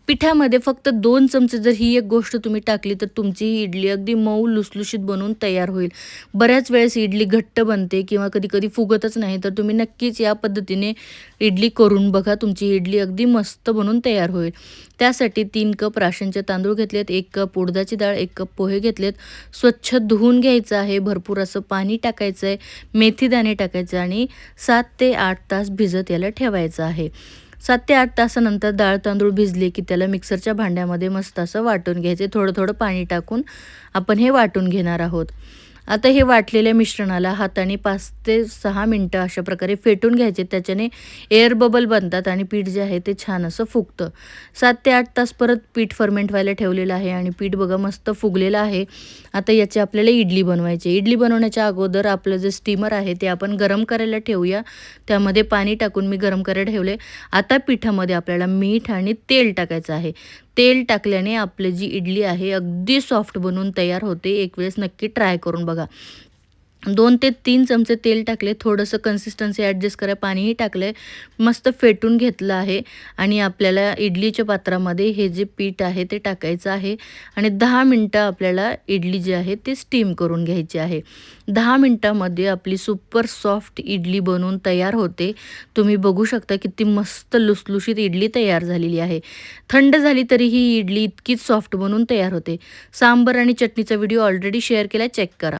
पिठामध्ये फक्त 2 चमचे जर ही एक गोष्ट तुम्ही टाकली, तर तुमची ही इडली अगदी मऊ लुसलुशीत बनून तयार होईल. बऱ्याच वेळेस इडली घट्ट बनते किंवा कधी-कधी फुगतच नाही, तर तुम्ही नक्कीच या पद्धतीने इडली करून बघा. तुमची इडली अगदी मस्त बनून तयार होईल. त्यासाठी 3 कप राशनचे तांदूळ घेतलेत, 1 कप उडदाची डाळ, 1 कप पोहे घेतलेत. स्वच्छ धुवून घ्यायचं आहे, भरपूर असं पाणी टाकायचं आहे, मेथीदाणे टाकायचे आणि 7 ते 8 तास भिजत याला ठेवायचं आहे. 7 ते 8 तासानंतर डाळ तांदूळ भिजले, की त्याला मिक्सरच्या भांड्यामध्ये मस्त असं वाटून घ्यायचे. थोडं-थोडं पाणी टाकून आपण हे वाटून घेणार आहोत. आता हे वाटलेल्या मिश्रणाला हाताने 5 ते 6 मिनिटं अशा प्रकारे फेटून घ्यायचे. त्याच्याने एअर बबल बनतात आणि पीठ जे आहे ते छान असं फुगतं. 7 ते 8 तास परत पीठ फर्मेंट व्हायला ठेवलेलं आहे आणि पीठ बघा मस्त फुगलेलं आहे. आता याची आपल्याला इडली बनवायची. इडली बनवण्याच्या अगोदर आपलं जे स्टीमर आहे ते आपण गरम करायला ठेवूया. त्यामध्ये पाणी टाकून मी गरम करायला ठेवले. आता पिठामध्ये आपल्याला मीठ आणि तेल टाकायचं आहे. तेल टाकल्याने आपली जी इडली आहे अगदी सॉफ्ट बनून तयार होते. एक वेळेस नक्की ट्राय करून बघा. 2 ते 3 चमचे तेल टाकले. थोडंसं कन्सिस्टन्सी ॲडजस्ट करा. पाणीही टाकलंय. मस्त फेटून घेतलं आहे आणि आपल्याला इडलीच्या पात्रामध्ये हे जे पीठ आहे ते टाकायचं आहे आणि 10 मिनिटं आपल्याला इडली जी आहे ती स्टीम करून घ्यायची आहे. 10 मिनिटामध्ये आपली सुपर सॉफ्ट इडली बनून तयार होते. तुम्ही बघू शकता किती मस्त लुसलुशीत इडली तयार झालेली आहे. थंड झाली तरी ही इडली इतकीच सॉफ्ट बनून तयार होते. सांबर आणि चटणीचा व्हिडिओ ऑलरेडी शेअर केला, चेक करा.